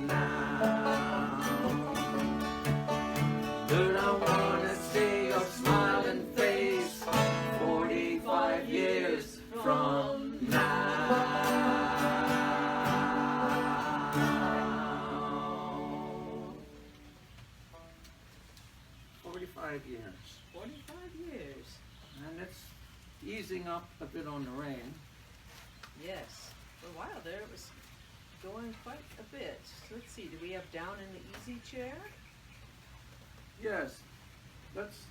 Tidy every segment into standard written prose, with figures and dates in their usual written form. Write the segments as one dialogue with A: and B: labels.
A: now. But I wanna see your smiling face 45 years from now. 45 years.
B: 45 years.
A: And it's easing up a bit on the rain.
B: Yes. For a while there it was going quite a bit. Let's see, do we have down in the easy chair?
A: Yes. Let's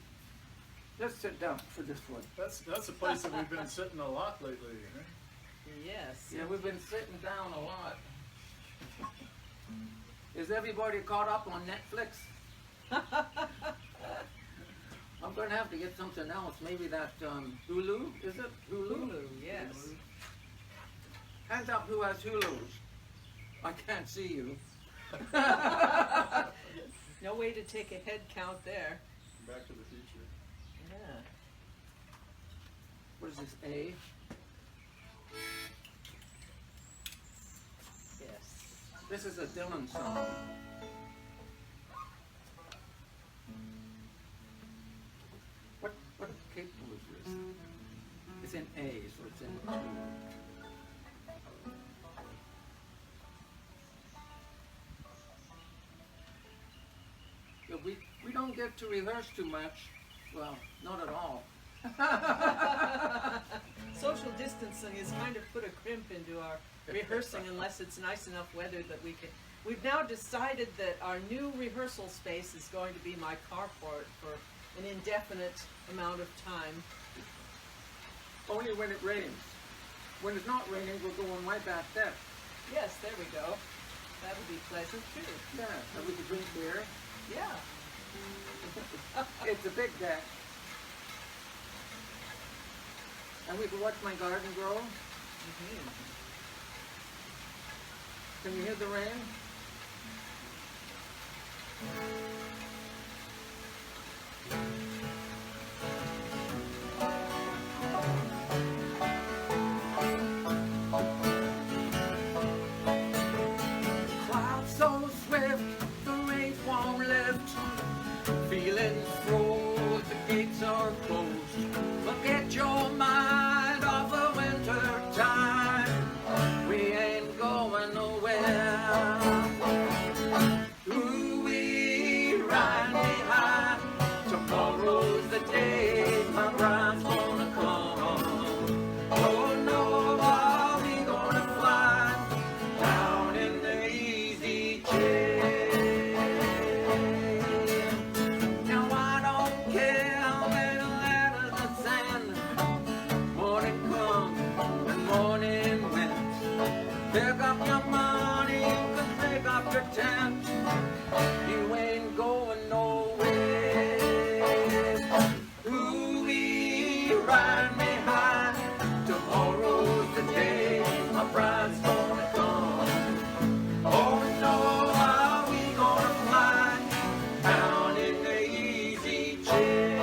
A: sit down for this one.
C: That's a place that we've been sitting a lot lately, right?
B: Yes.
A: Yeah, we've been sitting down a lot. Is everybody caught up on Netflix? I'm going to have to get something else. Maybe that Hulu, is it?
B: Hulu, yes.
A: Hands up who has Hulus. I can't see you.
B: No way to take a head count there.
C: Back to the Future.
B: Yeah.
A: What is this, A?
B: Yes.
A: This is a Dylan song. What cable is this? It's in A, so it's in 2. Yeah, we don't get to rehearse too much. Well, not at all.
B: Social distancing has kind of put a crimp into our rehearsing unless it's nice enough weather that we can. We've now decided that our new rehearsal space is going to be my carport for an indefinite amount of time.
A: Only when it rains. When it's not raining, we'll go on my back deck.
B: Yes, there we go. That would be pleasant too.
A: Yeah, and we can drink beer.
B: Yeah.
A: It's a big deck. And we can watch my garden grow.
B: Mm-hmm.
A: Can you hear the rain? Clouds so swift, the rain won't lift. Feelings froze, the gates are closed. But get your mind off the winter time. We ain't going nowhere. Ooh-wee, ride behind. Tomorrow's the day my bride's gonna come. Oh no, are we gonna fly down in the easy chair? Now I don't care how many letters I send. Morning come and morning went. Pick up your money, you can pick up your tent. You ain't going nowhere. Ooh-wee, ride me high. Tomorrow's the day my bride's gonna come. Oh no, are we gonna fly down in the easy chair?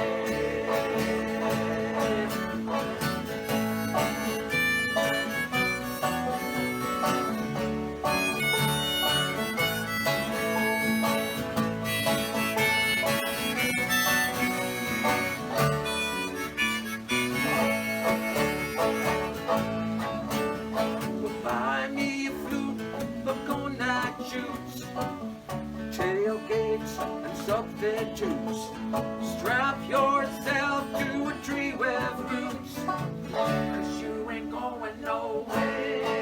A: Buy me a flute, look on that shoots, tailgates and substitutes. Strap yourself to a tree with roots, 'cause you ain't going nowhere.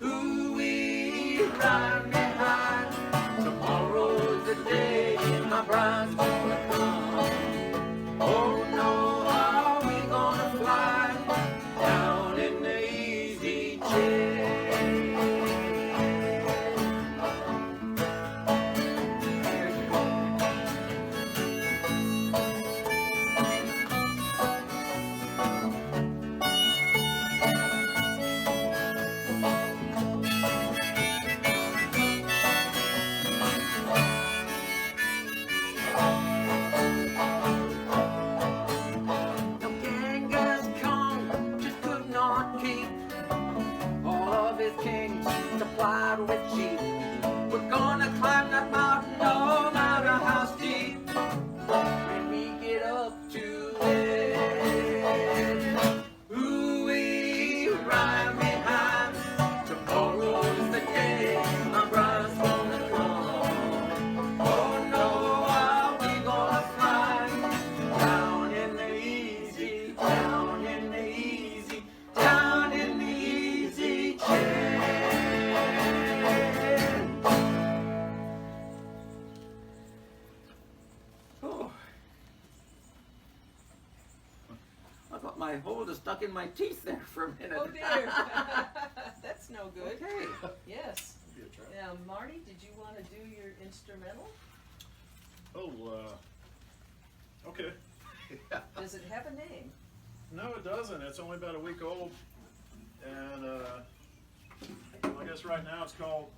A: Ooh-wee, ride me high. Tomorrow's the day my bride's gonna come. Oh no, are we gonna fly down in the easy chair? There you go. out with sheep. We're gonna climb that mountain no matter how steep. When we get up to it, ooh-wee, rhyme behind. Tomorrow's the day my brother's gonna come. Oh no, are we gonna fly down in the easy, down in the easy, down in the easy chair. Oh, I thought my holder stuck in my teeth there for a minute.
B: Oh dear. That's no good.
A: Okay.
B: Yes.
C: Be a trap.
B: Now, Marty, did you want to do your instrumental?
C: Oh, okay.
B: Does it have a name?
C: No, it doesn't. It's only about a week old. And I guess right now it's called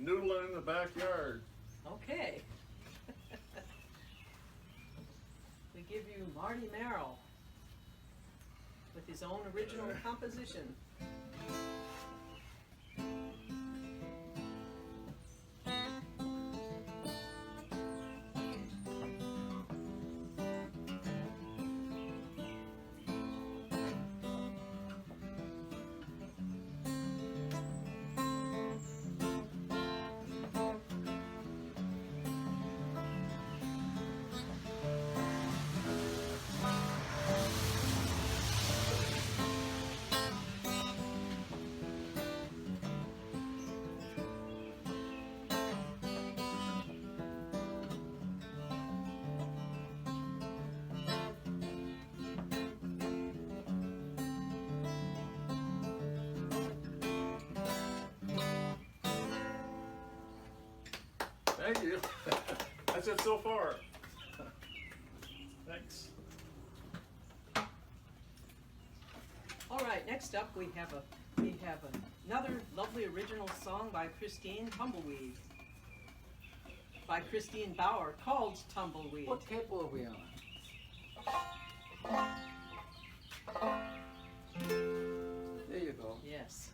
C: Noodling in the Backyard.
B: Okay. We give you Marty Merrill with his own original composition.
C: Thank you. That's it so far. Thanks.
B: All right, next up we have another lovely original song by Christine, Tumbleweed. By Christine Bauer, called Tumbleweed.
A: What table are we on? There you go.
B: Yes.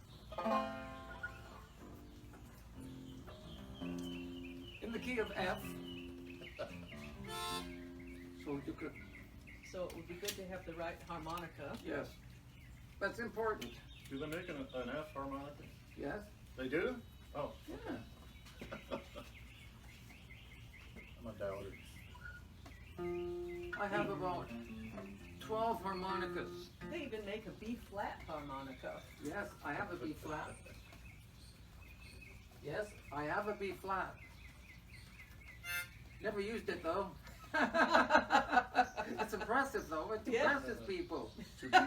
A: In the key of F. So you could,
B: So it would be good to have the right harmonica.
A: yes. That's important.
C: Do they make an F harmonica?
A: Yes?
C: They do? Oh,
A: Yeah.
C: I'm a doubter.
A: I have about 12 harmonicas.
B: They even make a B flat harmonica.
A: Yes, I have a B flat. Yes, I have a B flat. Never used it though. It's impressive though. It
B: Yeah.
A: impresses people.
C: To be,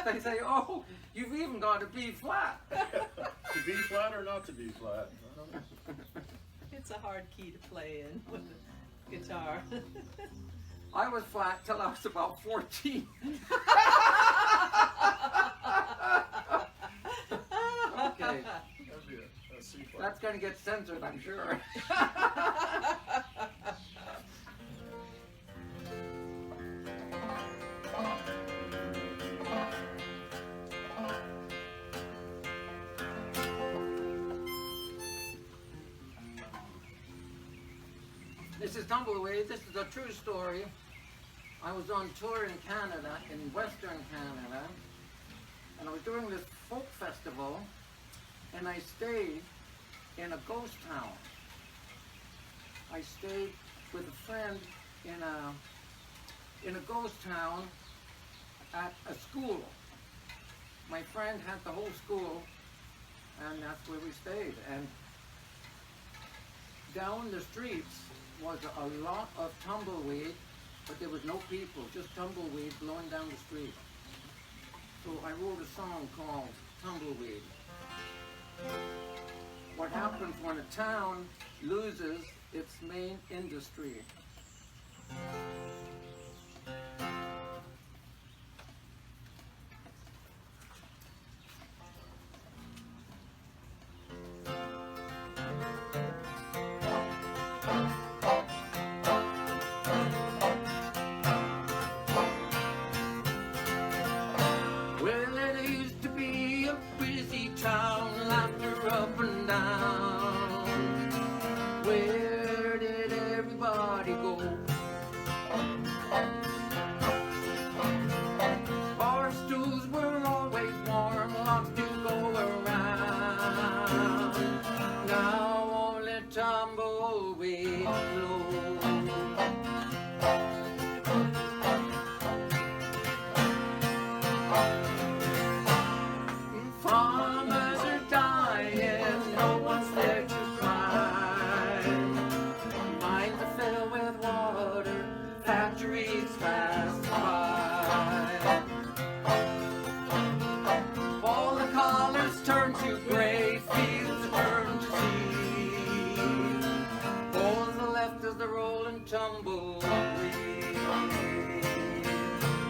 A: They say, "Oh, you've even got a B flat."
C: to be flat or not to be flat?
B: It's a hard key to play in with the guitar.
A: I was flat till I was about 14. Okay,
C: That'd be a C flat.
A: that's gonna get censored, I'm sure. This is Tumbleweed. This is a true story. I was on tour in Canada, in Western Canada, and I was doing this folk festival, and I stayed in a ghost town. I stayed with a friend in a ghost town at a school. My friend had the whole school, and that's where we stayed. And down the streets was a lot of tumbleweed, but there was no people, just tumbleweed blowing down the street. So I wrote a song called Tumbleweed. What happens when a town loses its main industry? Well, it used to be a busy town after a around. Where did everybody go? Bar stools were always warm, lots to go around. Now only tumbleweed flows. Farmers are dying, no one's there to cry. Mines are filled with water, factories pass by. All the colors turn to gray, fields turn to sea. All that's left is the rolling tumbleweed.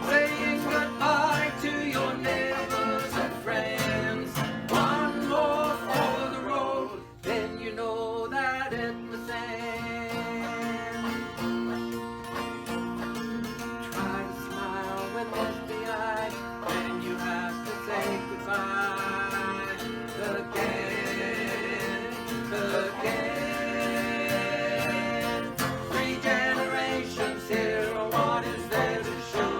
A: Saying goodbye to your neighbors and friends. One more for the road, then you know that it was end. Try to smile with misty eyes, then you have to say goodbye again, again. 3 generations here, what is there to show?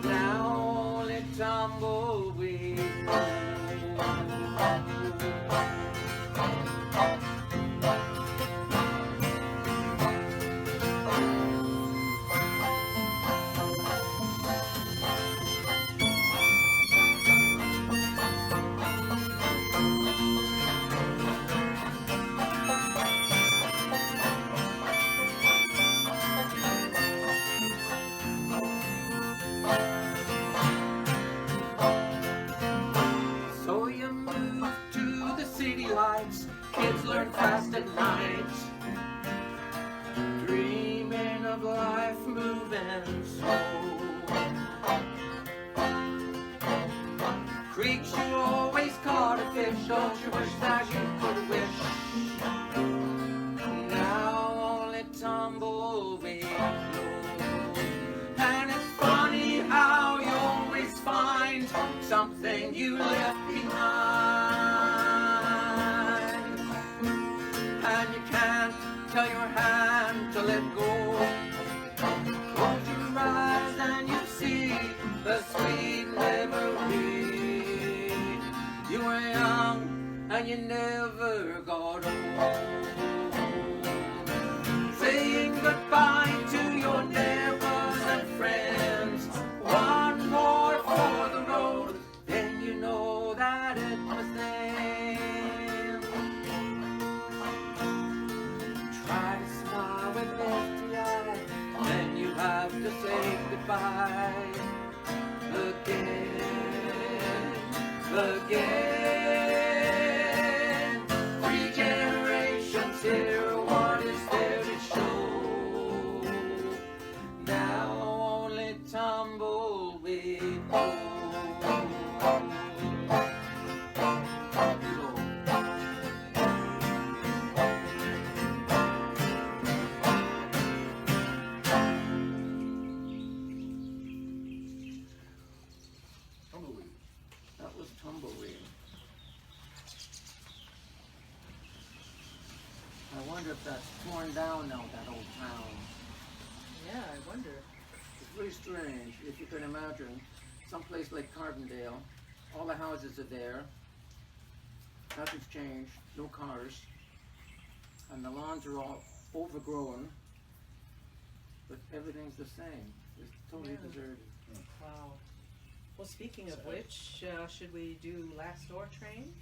A: Now only tumbleweed. So you move to the city lights, kids learn fast at night. Dreaming of life moving slow. Creeks you always caught a fish, don't you wish that you could wish? Now only tumbleweed flows. And it's funny how you always find something you left behind. And you can't tell your hand to let go. Close your eyes and you see the sweet memory. You were young and you never got old. Saying goodbye to your neighbors and friends. One more for the road, then you know that it was them. Try to smile with misty eyes, then you have to say goodbye again, again. 3 generations here, what is there to show? Now only tumbleweed flows.
C: Tumbleweed.
A: That was Tumbleweed. I wonder if that's torn down now, that old town.
B: Yeah, I wonder.
A: It's really strange, if you can imagine, someplace like Carbondale, all the houses are there, nothing's changed, no cars, and the lawns are all overgrown, but everything's the same. It's totally
B: Yeah.
A: deserted.
B: Wow. Well, speaking of which, should we do Last Door Train?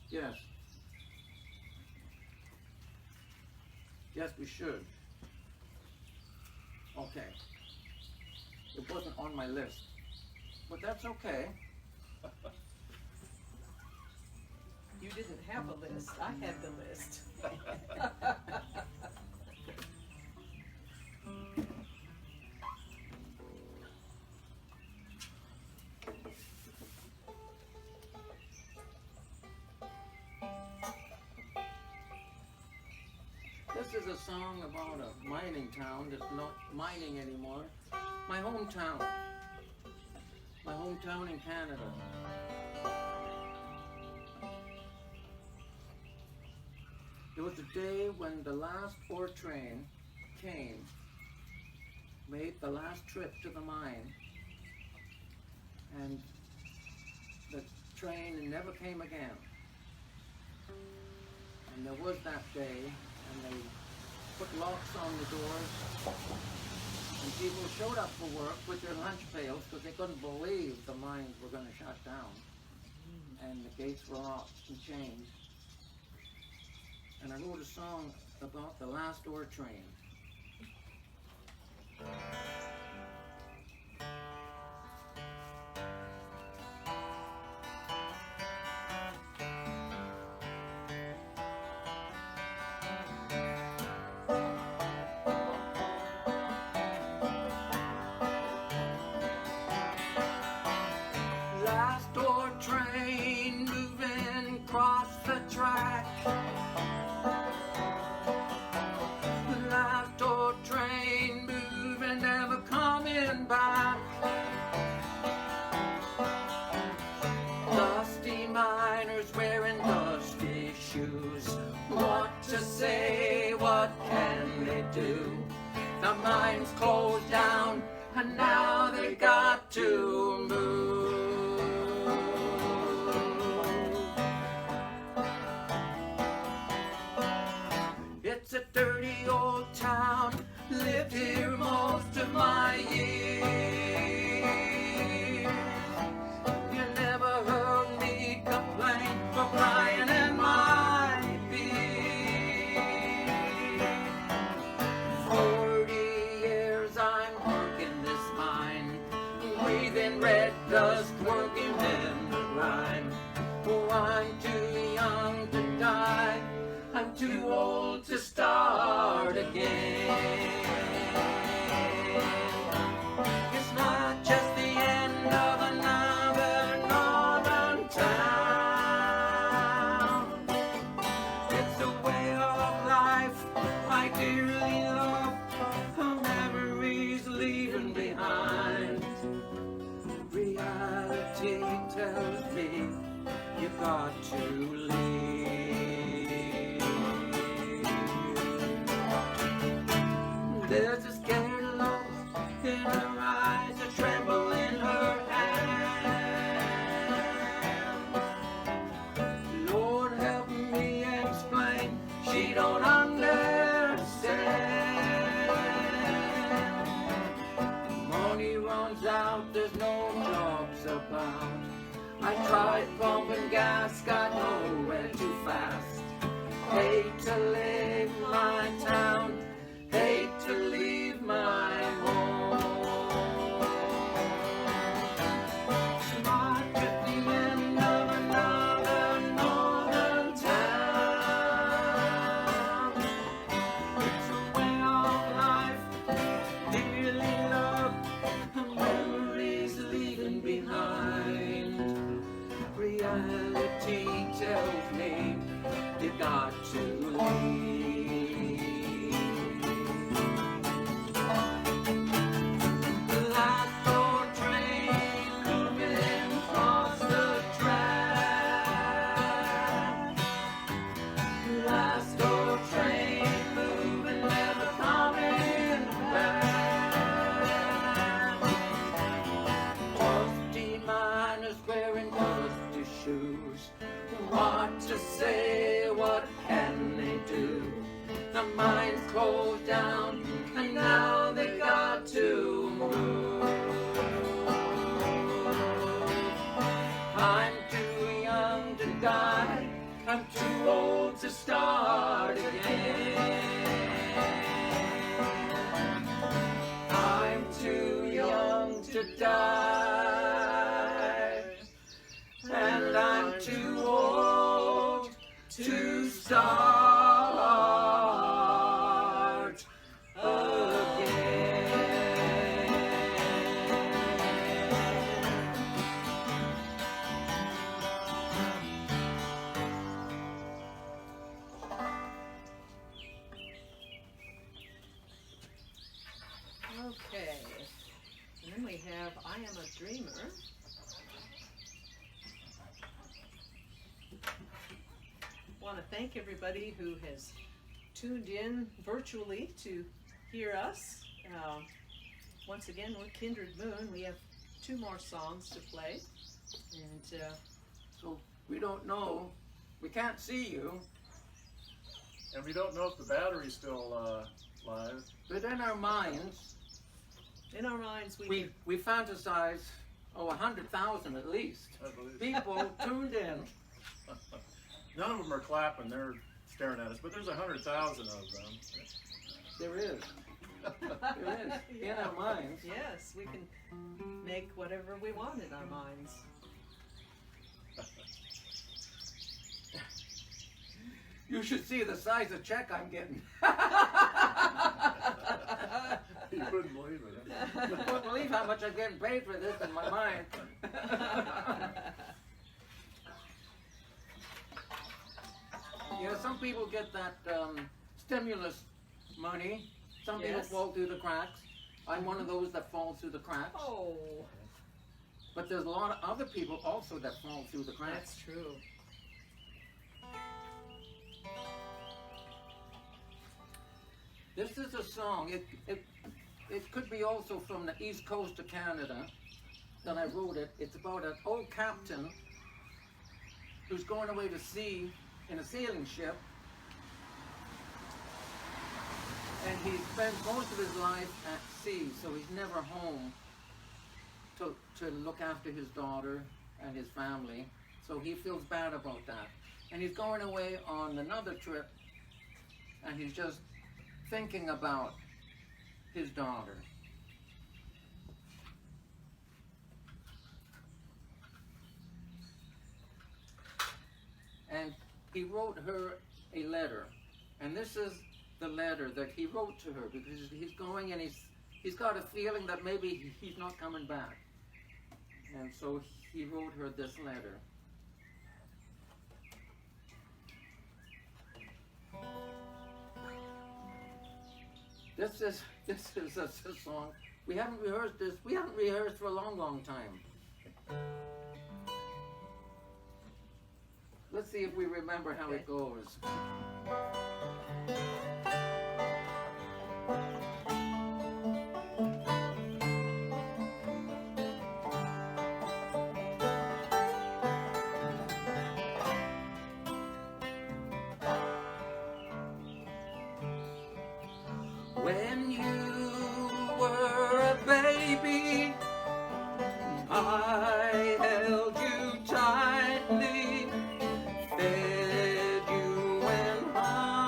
A: Yes. Yes, we should. Okay. It wasn't on my list, but that's okay.
B: You didn't have a list. I had the list.
A: This is a song about a mining town that's not mining anymore. My hometown. My hometown in Canada. was a day when the last ore train came, made the last trip to the mine, and the train never came again. And there was that day, and they put locks on the doors, and people showed up for work with their lunch pails because they couldn't believe the mines were going to shut down, and the gates were locked and chained. And I wrote a song about the last ore train. Last ore train moving across the track. Last ore train moving, never coming back. Dusty miners wearing dusty shoes. What to say, what can they do? The mines closed down and now they got to move. It's a dirty old town, lived here most of my years. You never heard me complain for crying in my beer. 40 years I'm working this mine, breathing red dust, working in the grime. Oh, I'm too young to die, I'm too old to start again. It's not just the end of another northern town. It's a way of life I dearly love, memories leaving behind. Reality tells me you've got to leave. There's a scared look in her eyes, a tremble in her hand. Lord help me explain, she don't understand. Money runs out, there's no jobs about. I tried pumping gas, got nowhere too fast. Hate to leave my town, hate to leave my home. It's not just the end of another northern town. It's a way of life, dearly loved, memories leaving behind. Reality tells me you got to leave. The last old train moving across the track. Last old train moving, never coming back. Dusty miners wearing dusty shoes. What to say, what can they do? The mines closed down and now they got to move. I'm too young to die, I'm too old to start again. I'm too young to die, and I'm too old to start again.
B: Okay. And then we have I Am a Dreamer. want to thank everybody who has tuned in virtually to hear us. Once again, we're Kindred Moon. We have 2 more songs to play. And
A: So we don't know, we can't see you,
C: And we don't know if the battery's still live.
A: but in our minds,
B: in our minds, we
A: we fantasize, 100,000 at least.
C: I believe.
A: People tuned in.
C: None of them are clapping, they're staring at us, but there's 100,000 of them.
A: There is. There is. In our minds.
B: yes, we can make whatever we want in our minds.
A: You should see the size of check I'm getting.
C: You wouldn't believe it. Huh?
A: You wouldn't believe how much I'm getting paid for this in my mind. You know, some people get that stimulus money. Some people
B: Yes.
A: fall through the cracks. I'm one of those that falls through the cracks.
B: Oh,
A: But there's a lot of other people also that fall through the cracks.
B: that's true.
A: This is a song. It could be also from the east coast of Canada that I wrote it. It's about an old captain who's going away to sea in a sailing ship. And he spends most of his life at sea, so he's never home to look after his daughter and his family. So he feels bad about that. And he's going away on another trip, and he's just thinking about his daughter. And he wrote her a letter. And this is the letter that he wrote to her, because he's going and he's got a feeling that maybe he's not coming back. And so he wrote her this letter. This is a song. We haven't rehearsed this. We haven't rehearsed for a long, long time. Let's see if we remember how it goes. When you were a baby, I held you tightly, fed you when hungry.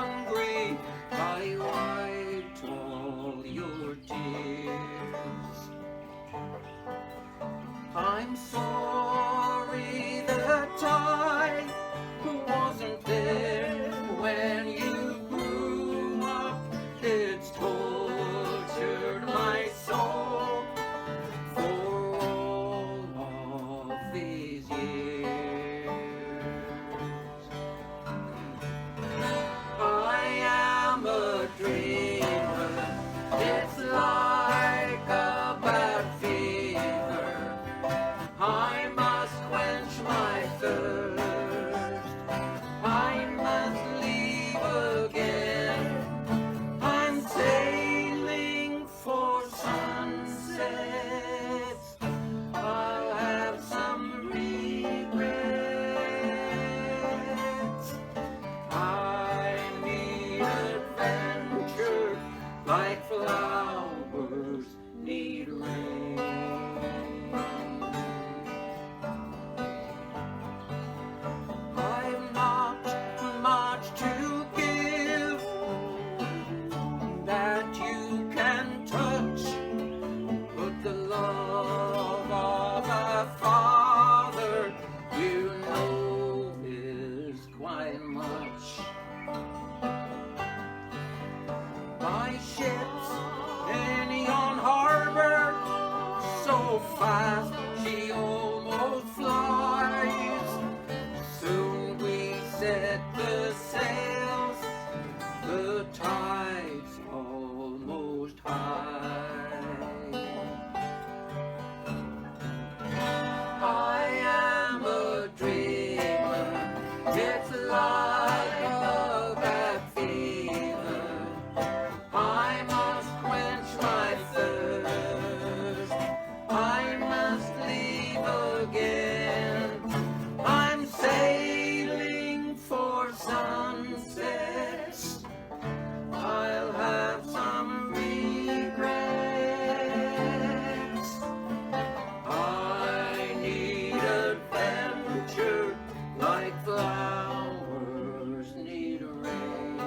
A: like flowers need rain.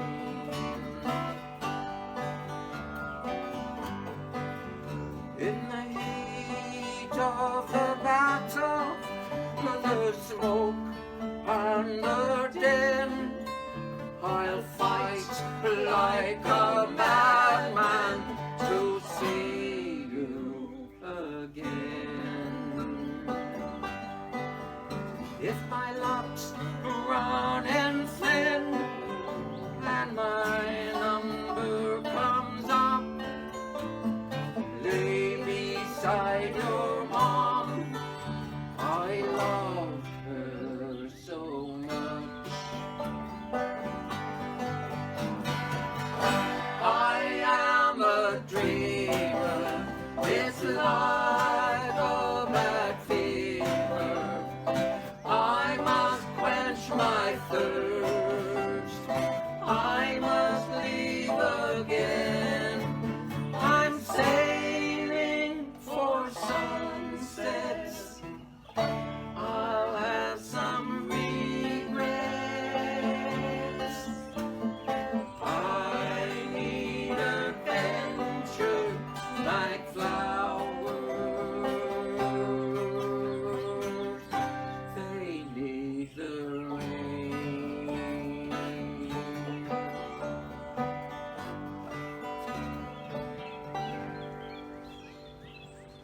A: In the heat of the battle, the smoke and the din, I'll fight like a madman to see you again. If my luck's running thin and my number comes up, lay beside your mom. I loved her so much. I am a dreamer. It's like a bad fever. I must quench my thirst. I must leave again. I'm sailing for sunsets. I'll have some regrets. I need adventure like flowers. They need the rain.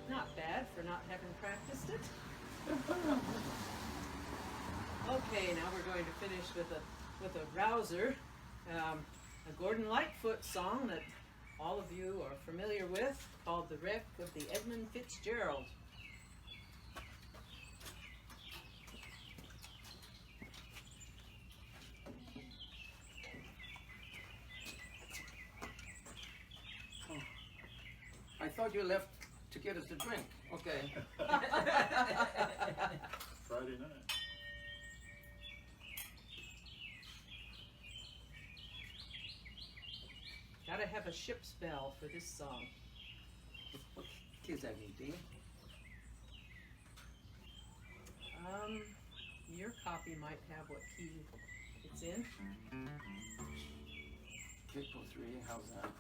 B: Not bad for not having practiced it. Okay, now we're going to finish with a rouser, a Gordon Lightfoot song that all of you are familiar with, called "The Wreck of the Edmund Fitzgerald."
A: I thought you left to get us a drink. Okay.
C: Friday night.
B: Gotta have a ship's bell for this song.
A: What key is that, D?
B: Your copy might have what key it's in.
A: Triple 3, how's that?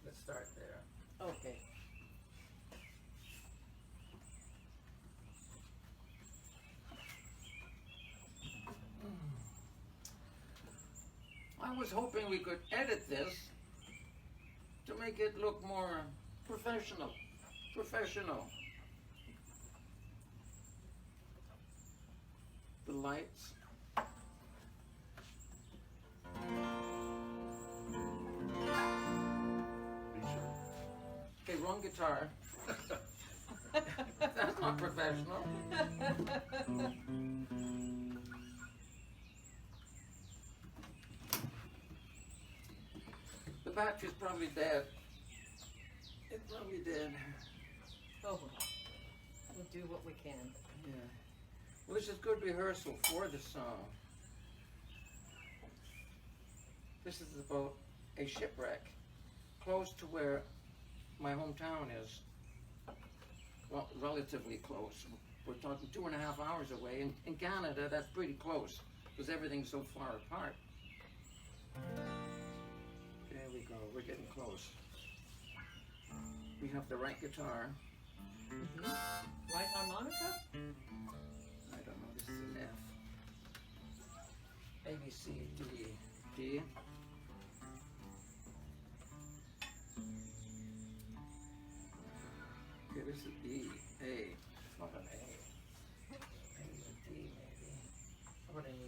A: Let's start there.
B: Okay.
A: I was hoping we could edit this to make it look more professional. The lights. Okay, wrong guitar. That's not professional. The battery's probably dead. It's probably dead.
B: Oh, we'll do what we can.
A: Yeah. Well, this is good rehearsal for the song. This is about a shipwreck close to where my hometown is. Well, relatively close. We're talking 2.5 hours away. In Canada, that's pretty close because everything's so far apart. There we go. We're getting close. We have the right guitar.
B: Right harmonica?
A: I don't know. This is an F. A, B, C, D, D. Okay, this is E, A. Not an A. Maybe a D, maybe. How about an E?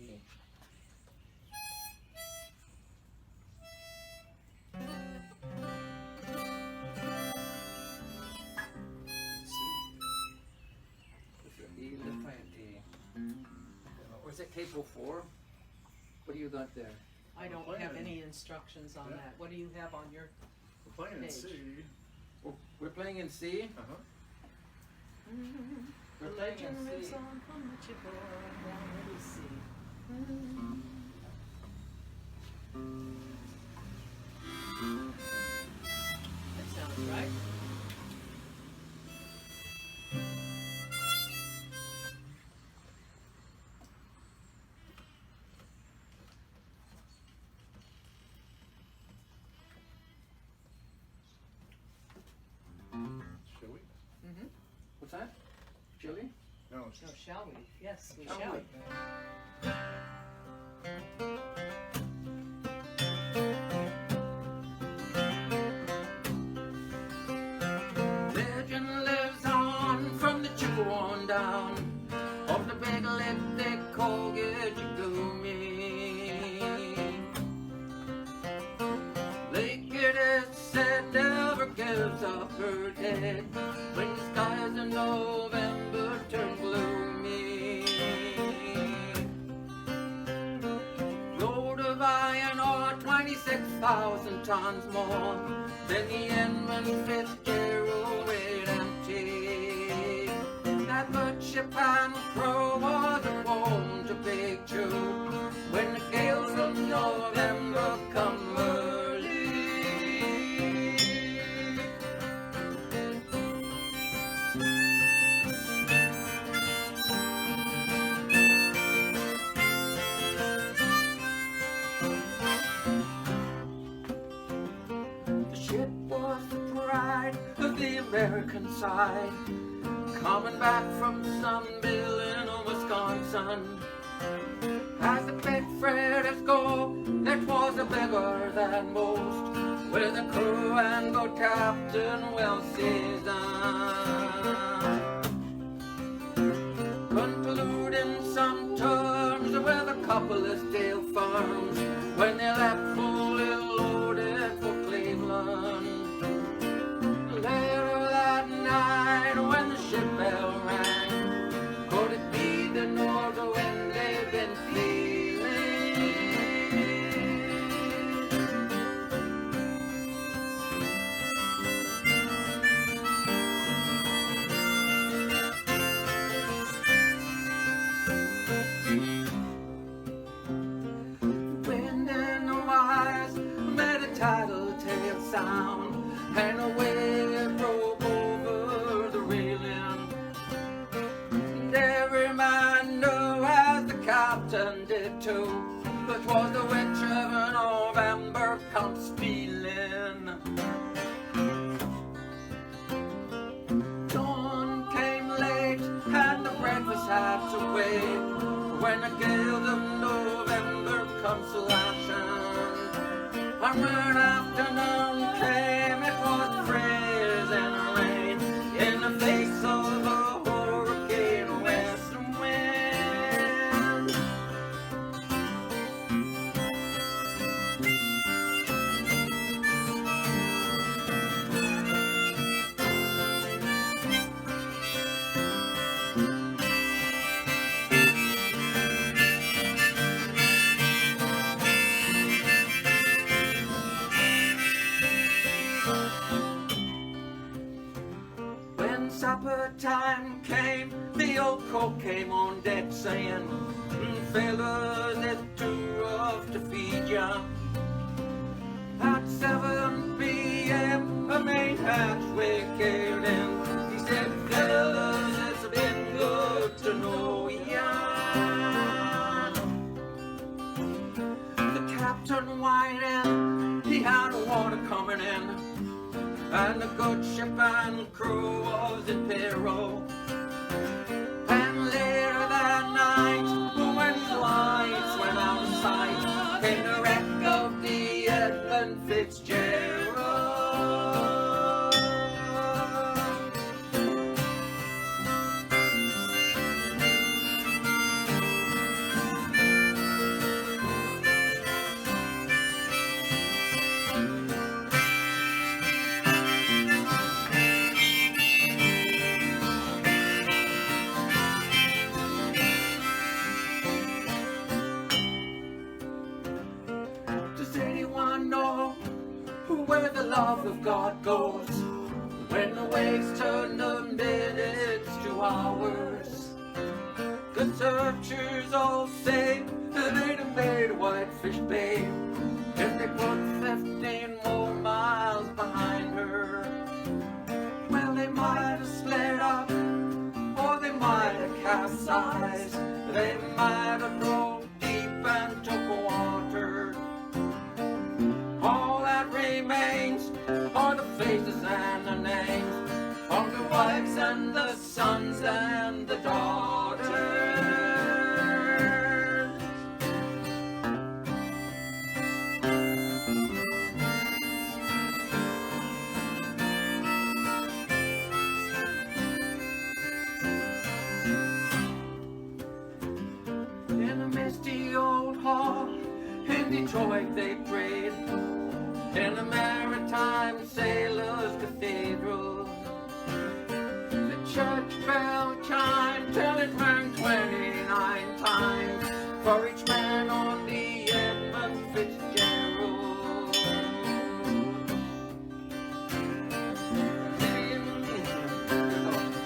A: Or is it capo 4? What do you got there?
B: I don't have any instructions on that. What do you have on your
C: We're playing in
B: page?
C: C.
A: We're playing in C?
C: Uh-huh.
A: We're
B: The
A: playing
B: legend
A: in
B: lives
A: C.
B: on from the chipboard down the sea. That sounds right.
A: What's that? Chili?
C: No,
B: No, shall we? Yes, we
A: Shall
B: shall.
A: we? Legend lives on from the Chippewa on down of the big lake they call Gidgagoomy. Lake, it is said, never gives up her dead when the skies in November turn gloomy. Load of iron ore, 26,000 tons more than the Edmund Fitzgerald weighed empty. That good ship and crew was at home to Big Jude when the gales of November come early. The ship was the pride of the American side, coming back from Sunville in Wisconsin. As the big freighters go, it was a bigger than most, with a crew and good captain well seasoned. Concluding some terms with a couple of steel firms when they left fully loaded for Cleveland. Later that night when the ship bell rang, could it be the north wind they've been feeling? Wind in the wires made a tattletale sound, and away it broke over the railing. And every man knew, as the captain did too, it was the witch of November come stealing. Dawn came late and the breakfast had to wait when the gales of November come slashing. And when afternoon came, it was freezing rain in the face of a hurricane west wind. When supper time came, the old cook came on deck saying, "Fellas, it's too rough to feed ya." At 7 p.m. a main hatchway came in. He said, "Fellas, it's been good to know ya." The captain whined, he had water coming in, and the good ship and crew was in peril. And later that night, when the lights went out of sight, came the wreck of the Edmund Fitzgerald. Does anyone know where the love of God goes when the waves turn the minutes to hours? Good searchers all say that they'd have made Whitefish Bay if they put 15 more miles behind her. Well, they might have split up, or they might have capsized. They might have drove deep and took water. All that remains are the faces and the names of the wives and the sons In a misty old hall in Detroit they prayed, in the maritime sailors' cathedral. The church bell chimed till it rang 29 times for each man on the Edmund Fitzgerald.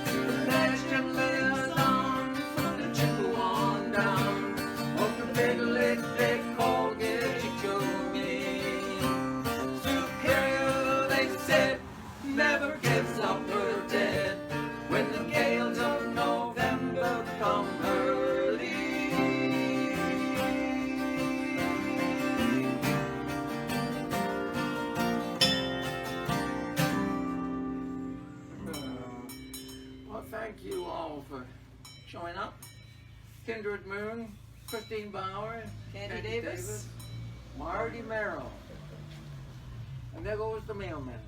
A: The legend lives on from the Chippewa down, of the big lick they call Gitchigumi. Superior, they said, never gives up her dead when the gales of November come early. Well, thank you all for showing up. Kindred Moon, Christine Bauer,
B: Candy Davis.
A: Marty Merrill. And there goes the mailman.